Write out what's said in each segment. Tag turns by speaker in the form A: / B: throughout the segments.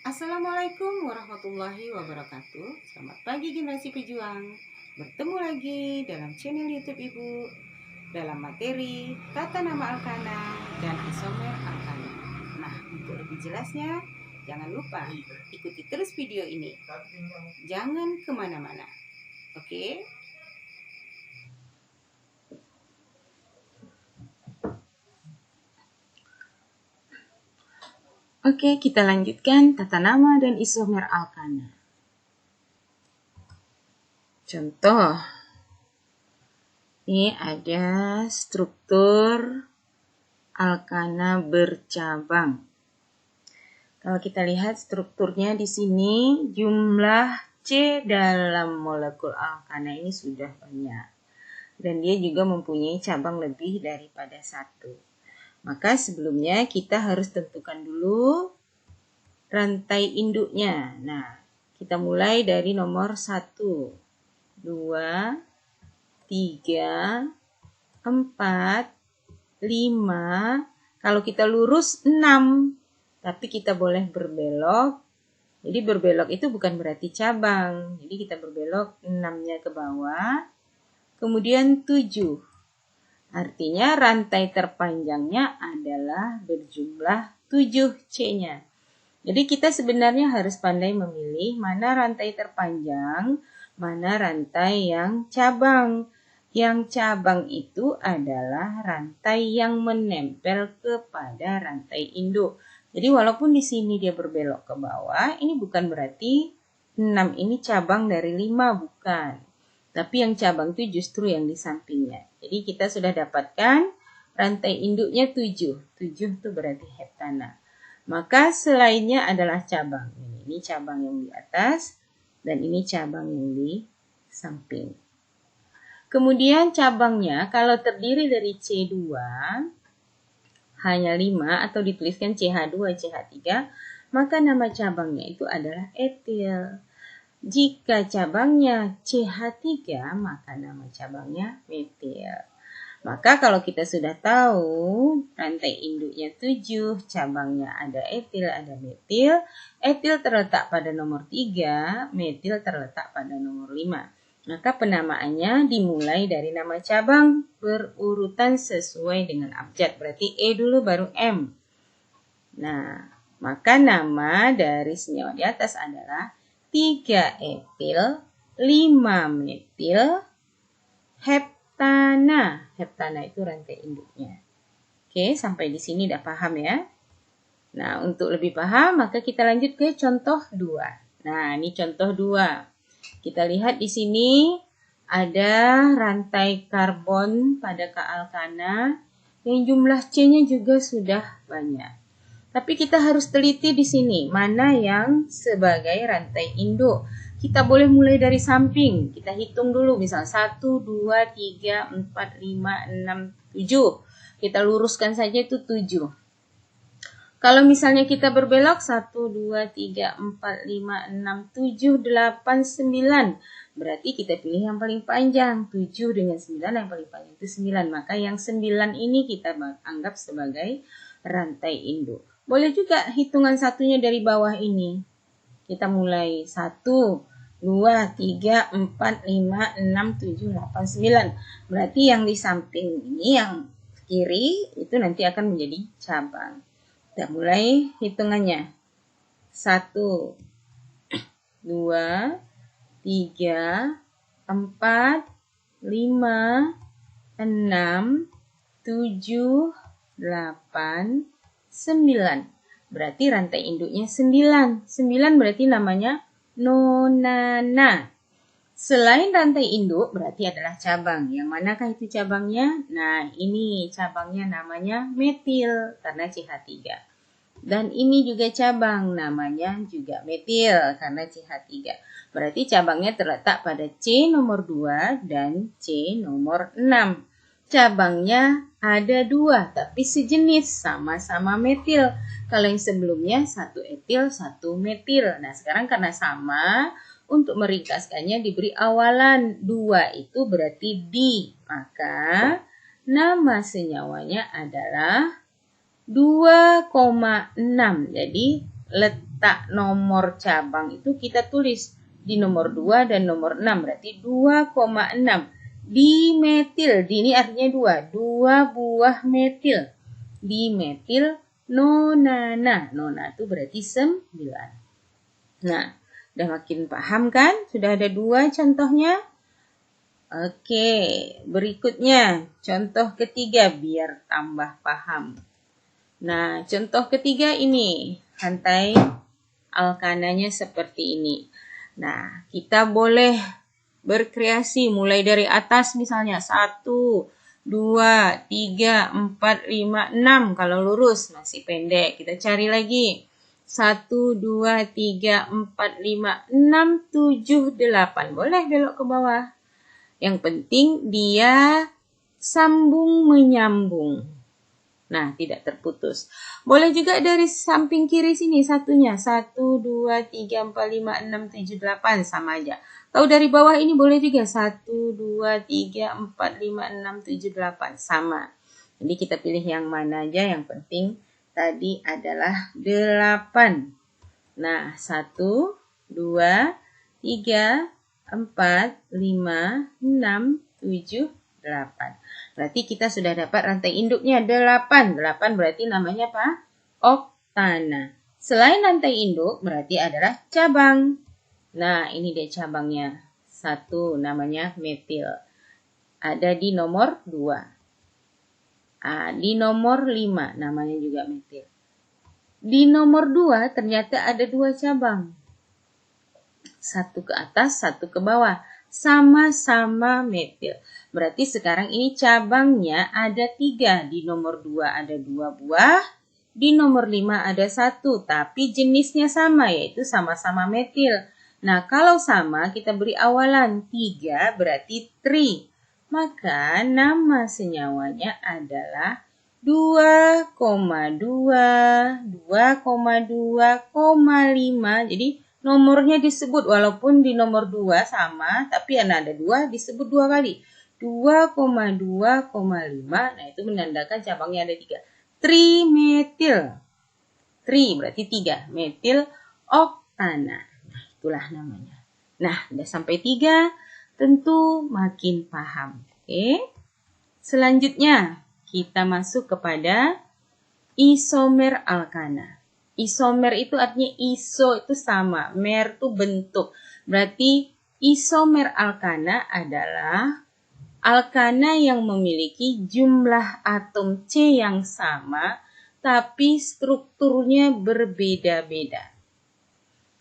A: Assalamualaikum warahmatullahi wabarakatuh. Selamat pagi generasi pejuang. Bertemu lagi dalam channel YouTube Ibu dalam materi tata nama alkana dan isomer alkana. Nah, untuk lebih jelasnya, jangan lupa ikuti terus video ini. Jangan kemana-mana. Oke? Oke, kita lanjutkan tata nama dan isomer alkana. Contoh, ini ada struktur alkana bercabang. Kalau kita lihat strukturnya di sini, jumlah C dalam molekul alkana ini sudah banyak. Dan dia juga mempunyai cabang lebih daripada satu. Maka sebelumnya kita harus tentukan dulu rantai induknya. Nah, kita mulai dari nomor 1, 2, 3, 4, 5. Kalau kita lurus 6. Tapi kita boleh berbelok. Jadi berbelok itu bukan berarti cabang. Jadi kita berbelok 6-nya ke bawah. Kemudian 7. Artinya rantai terpanjangnya adalah berjumlah 7 C-nya. Jadi kita sebenarnya harus pandai memilih mana rantai terpanjang, mana rantai yang cabang. Yang cabang itu adalah rantai yang menempel kepada rantai induk. Jadi walaupun di sini dia berbelok ke bawah, ini bukan berarti 6 ini cabang dari 5, bukan. Tapi yang cabang itu justru yang di sampingnya. Jadi kita sudah dapatkan rantai induknya 7. 7 itu berarti heptana. Maka selainnya adalah cabang. Ini cabang yang di atas dan ini cabang yang di samping. Kemudian cabangnya kalau terdiri dari C2 hanya 5 atau dituliskan CH2, CH3, maka nama cabangnya itu adalah etil. Jika cabangnya CH3, maka nama cabangnya metil. Maka kalau kita sudah tahu rantai induknya 7, cabangnya ada etil, ada metil. Etil terletak pada nomor 3, metil terletak pada nomor 5. Maka penamaannya dimulai dari nama cabang berurutan sesuai dengan abjad. Berarti E dulu baru M. Nah, maka nama dari senyawa di atas adalah 3 etil, 5 metil, heptana. Heptana itu rantai induknya. Oke, sampai di sini udah paham ya. Nah, untuk lebih paham maka kita lanjut ke contoh 2. Nah, ini contoh 2. Kita lihat di sini ada rantai karbon pada kealkana yang jumlah C-nya juga sudah banyak. Tapi kita harus teliti di sini mana yang sebagai rantai induk. Kita boleh mulai dari samping. Kita hitung dulu misal 1, 2, 3, 4, 5, 6, 7. Kita luruskan saja itu 7. Kalau misalnya kita berbelok 1, 2, 3, 4, 5, 6, 7, 8, 9. Berarti kita pilih yang paling panjang. 7 dengan 9 yang paling panjang itu 9. Maka yang 9 ini kita anggap sebagai rantai induk. Boleh juga hitungan satunya dari bawah ini. Kita mulai 1, 2, 3, 4, 5, 6, 7, 8, 9. Berarti yang di samping ini yang kiri itu nanti akan menjadi cabang. Kita mulai hitungannya. 1, 2, 3, 4, 5, 6, 7, 8, 9. Berarti rantai induknya 9. 9 berarti namanya nonana. Selain rantai induk berarti adalah cabang. Yang manakah itu cabangnya? Nah, ini cabangnya namanya metil karena CH3. Dan ini juga cabang namanya juga metil karena CH3. Berarti cabangnya terletak pada C nomor 2 dan C nomor 6. Cabangnya ada 2 tapi sejenis sama-sama metil. Kalau yang sebelumnya 1 etil, 1 metil. Nah, sekarang karena sama, untuk meringkaskannya diberi awalan 2 itu berarti di. Maka nama senyawanya adalah 2,6. Jadi minta nomor cabang itu kita tulis di nomor 2 dan nomor 6. Berarti 2,6 dimetil. Di ini artinya 2 buah metil. Dimetil nonana. Nona itu berarti 9. Nah, udah makin paham kan? Sudah ada 2 contohnya. Oke, berikutnya contoh ketiga biar tambah paham. Nah, contoh ketiga ini, rantai alkananya seperti ini. Nah, kita boleh berkreasi mulai dari atas misalnya 1, 2, 3, 4, 5, 6. Kalau lurus masih pendek, kita cari lagi. 1, 2, 3, 4, 5, 6, 7, 8. Boleh belok ke bawah. Yang penting dia sambung menyambung. Nah, tidak terputus. Boleh juga dari samping kiri sini satunya. 1, 2, 3, 4, 5, 6, 7, 8. Sama aja. Atau dari bawah ini boleh juga. 1, 2, 3, 4, 5, 6, 7, 8. Sama. Jadi kita pilih yang mana aja. Yang penting tadi adalah 8. Nah, 1, 2, 3, 4, 5, 6, 7, 8. Berarti kita sudah dapat rantai induknya 8. 8 berarti namanya apa? Oktana. Selain rantai induk berarti adalah cabang. Nah, ini dia cabangnya. 1 namanya metil. Ada di nomor 2. Di nomor 5 namanya juga metil. Di nomor 2 ternyata ada 2 cabang. 1 ke atas, 1 ke bawah. Sama-sama metil. Berarti sekarang ini cabangnya ada 3. Di nomor 2 ada 2 buah. Di nomor 5 ada 1. Tapi jenisnya sama, yaitu sama-sama metil. Nah, kalau sama kita beri awalan 3 berarti tri. Maka nama senyawanya adalah 2,2, 2,2,5. Jadi nomornya disebut walaupun di nomor 2 sama, tapi ada 2 disebut 2 kali. 2,2,5. Nah, itu menandakan cabangnya ada 3. Trimetil. Tri berarti 3. Metil oktana. Nah, itulah namanya. Nah, udah sampai 3, tentu makin paham. Oke. Selanjutnya, kita masuk kepada isomer alkana. Isomer itu artinya iso itu sama, mer itu bentuk. Berarti isomer alkana adalah alkana yang memiliki jumlah atom C yang sama, tapi strukturnya berbeda-beda.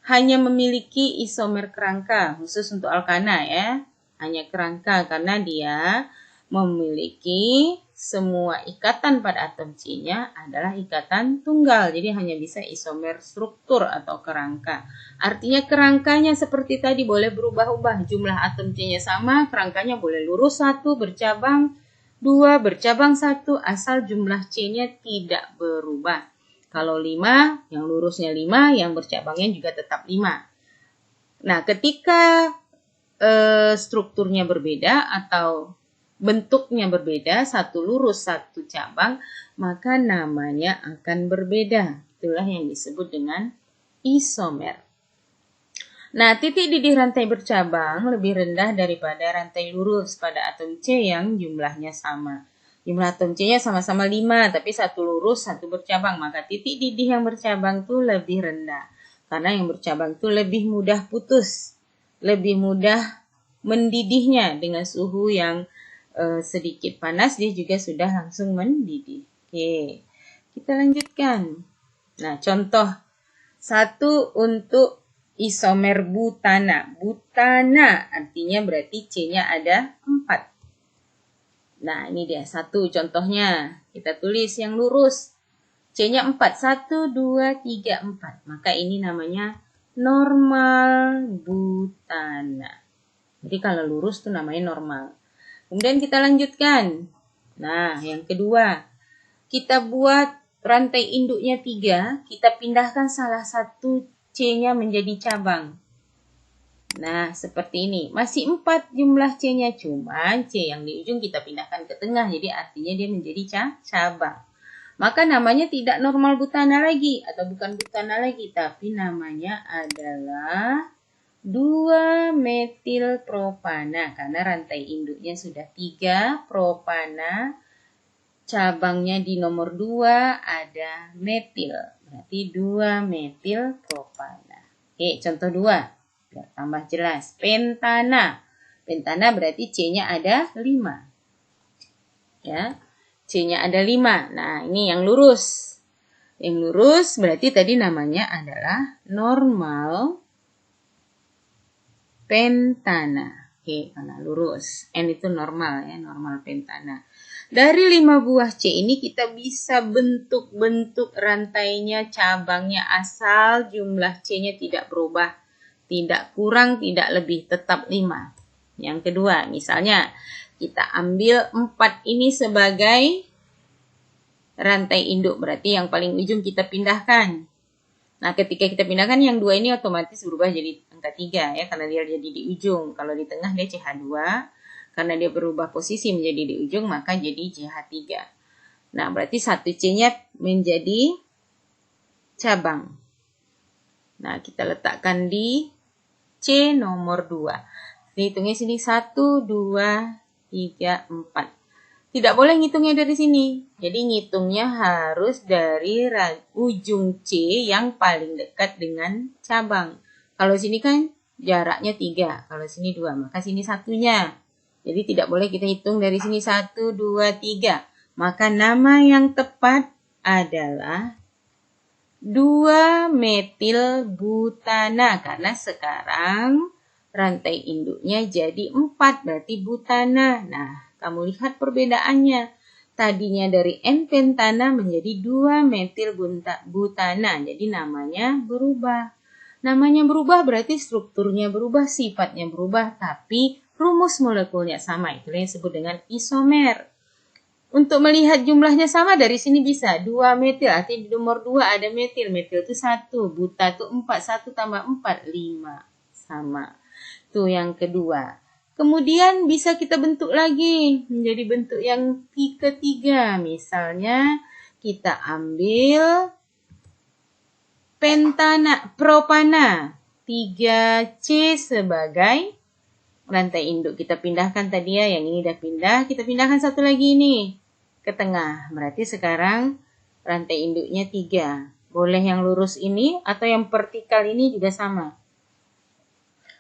A: Hanya memiliki isomer kerangka, khusus untuk alkana ya. Hanya kerangka karena dia memiliki semua ikatan pada atom C-nya adalah ikatan tunggal. Jadi hanya bisa isomer struktur atau kerangka. Artinya kerangkanya seperti tadi boleh berubah-ubah. Jumlah atom C-nya sama, kerangkanya boleh lurus 1, bercabang 2, bercabang 1, asal jumlah C-nya tidak berubah. Kalau 5, yang lurusnya 5, yang bercabangnya juga tetap 5. Nah, ketika strukturnya berbeda atau bentuknya berbeda, 1 lurus, 1 cabang, maka namanya akan berbeda. Itulah yang disebut dengan isomer. Nah, titik didih rantai bercabang lebih rendah daripada rantai lurus pada atom C yang jumlahnya sama. Jumlah atom C-nya sama-sama 5, tapi 1 lurus, 1 bercabang. Maka titik didih yang bercabang itu lebih rendah. Karena yang bercabang itu lebih mudah putus. Lebih mudah mendidihnya dengan suhu yang sedikit panas, dia juga sudah langsung mendidih. Oke, kita lanjutkan. Nah, contoh 1 untuk isomer butana. Butana artinya berarti C-nya ada 4. Nah, ini dia 1 contohnya. Kita tulis yang lurus. C-nya 4. 1, 2, 3, 4. Maka ini namanya normal butana. Jadi kalau lurus itu namanya normal. Kemudian kita lanjutkan. Nah, yang kedua. Kita buat rantai induknya 3. Kita pindahkan salah satu C-nya menjadi cabang. Nah, seperti ini. Masih 4 jumlah C-nya. Cuma C yang di ujung kita pindahkan ke tengah. Jadi artinya dia menjadi cabang. maka namanya tidak normal butana lagi atau bukan butana lagi, tapi namanya adalah 2-metilpropana karena rantai induknya sudah 3, propana, cabangnya di nomor 2 ada metil, berarti 2-metilpropana. Oke, contoh 2, biar tambah jelas. Pentana. Pentana berarti C-nya ada 5. Ya, C-nya ada 5. Nah, ini yang lurus. Yang lurus berarti tadi namanya adalah normal pentana. Oke, karena lurus. N itu normal ya, normal pentana. Dari 5 buah C ini kita bisa bentuk-bentuk rantainya, cabangnya, asal jumlah C-nya tidak berubah. Tidak kurang, tidak lebih, tetap 5. Yang kedua, misalnya kita ambil 4 ini sebagai rantai induk, berarti yang paling ujung kita pindahkan. Nah, ketika kita pindahkan yang 2 ini otomatis berubah jadi angka 3 ya, karena dia jadi di ujung. Kalau di tengah dia CH2, karena dia berubah posisi menjadi di ujung, maka jadi CH3. Nah, berarti 1 C-nya menjadi cabang. Nah, kita letakkan di C nomor 2. Hitungnya sini 1, 2, 3, 4. Tidak boleh ngitungnya dari sini. Jadi ngitungnya harus dari ujung C yang paling dekat dengan cabang. Kalau sini kan jaraknya 3, kalau sini 2, maka sini satunya. Jadi tidak boleh kita hitung dari sini 1, 2, 3. Maka nama yang tepat adalah 2-metilbutana. Karena sekarang rantai induknya jadi 4, berarti butana. Nah, kamu lihat perbedaannya. Tadinya dari N-pentana menjadi 2-metilbutana. Jadi namanya berubah. Namanya berubah berarti strukturnya berubah, sifatnya berubah, tapi rumus molekulnya sama. Itulah yang disebut dengan isomer. Untuk melihat jumlahnya sama dari sini bisa. 2 metil, artinya di nomor 2 ada metil. Metil itu 1, buta itu 4. 1 tambah 4, 5. Sama. Itu yang kedua. Kemudian bisa kita bentuk lagi menjadi bentuk yang ketiga. Misalnya kita ambil propana. 3C sebagai rantai induk. Kita pindahkan tadi ya, yang ini udah pindah. Kita pindahkan satu lagi ini ke tengah. Berarti sekarang rantai induknya 3. Boleh yang lurus ini atau yang vertikal ini juga sama.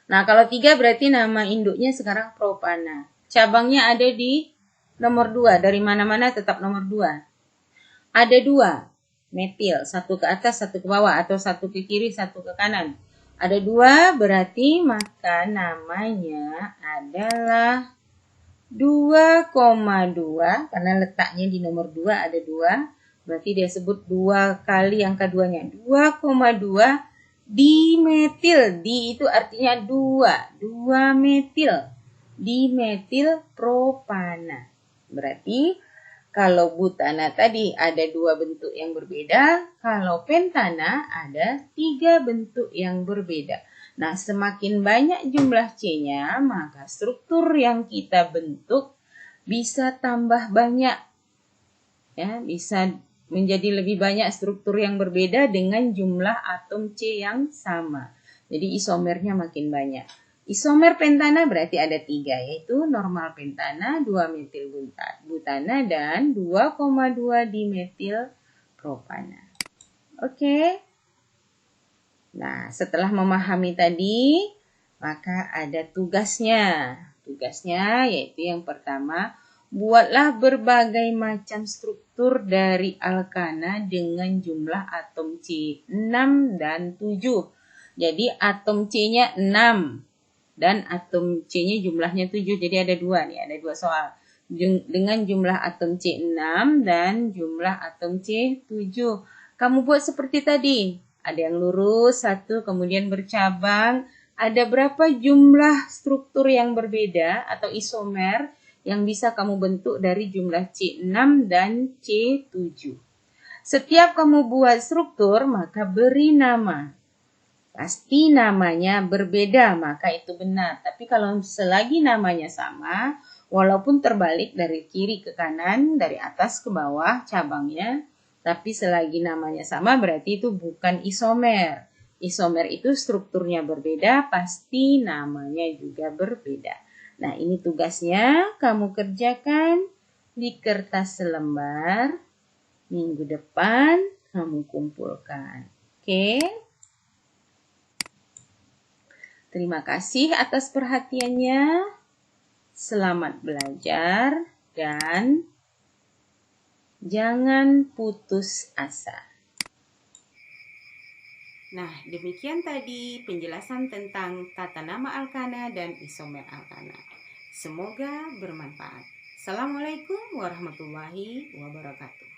A: Nah, kalau 3 berarti nama induknya sekarang propana. Cabangnya ada di nomor 2. Dari mana-mana tetap nomor 2. Ada 2 metil. 1 ke atas, 1 ke bawah. Atau 1 ke kiri, 1 ke kanan. Ada 2 berarti maka namanya adalah 2,2. Karena letaknya di nomor 2 ada 2. Berarti dia sebut 2 kali angka 2-nya. 2,2 dimetil. Di itu artinya 2. 2 metil. Dimetil propana. Berarti kalau butana tadi ada 2 bentuk yang berbeda. Kalau pentana ada 3 bentuk yang berbeda. Nah, semakin banyak jumlah C-nya, maka struktur yang kita bentuk bisa tambah banyak. Ya, bisa menjadi lebih banyak struktur yang berbeda dengan jumlah atom C yang sama. Jadi isomernya makin banyak. Isomer pentana berarti ada 3, yaitu normal pentana, 2-metilbutana, dan 2,2 dimetilpropana. Oke. Nah, setelah memahami tadi, maka ada tugasnya. Tugasnya yaitu yang pertama, buatlah berbagai macam struktur dari alkana dengan jumlah atom C 6 dan 7. Jadi atom C-nya 6 dan atom C-nya jumlahnya 7. Jadi ada 2 nih, ada 2 soal. Dengan jumlah atom C 6 dan jumlah atom C 7. Kamu buat seperti tadi. Ada yang lurus, 1, kemudian bercabang. Ada berapa jumlah struktur yang berbeda atau isomer yang bisa kamu bentuk dari jumlah C6 dan C7. Setiap kamu buat struktur, maka beri nama. Pasti namanya berbeda, maka itu benar. Tapi kalau selagi namanya sama, walaupun terbalik dari kiri ke kanan, dari atas ke bawah cabangnya, Tapi selagi namanya sama berarti itu bukan isomer. Isomer itu strukturnya berbeda, pasti namanya juga berbeda. Nah, ini tugasnya kamu kerjakan di kertas selembar. Minggu depan kamu kumpulkan. Oke? Terima kasih atas perhatiannya. Selamat belajar dan jangan putus asa.
B: Nah, demikian tadi penjelasan tentang tata nama alkana dan isomer alkana. Semoga bermanfaat. Assalamualaikum warahmatullahi wabarakatuh.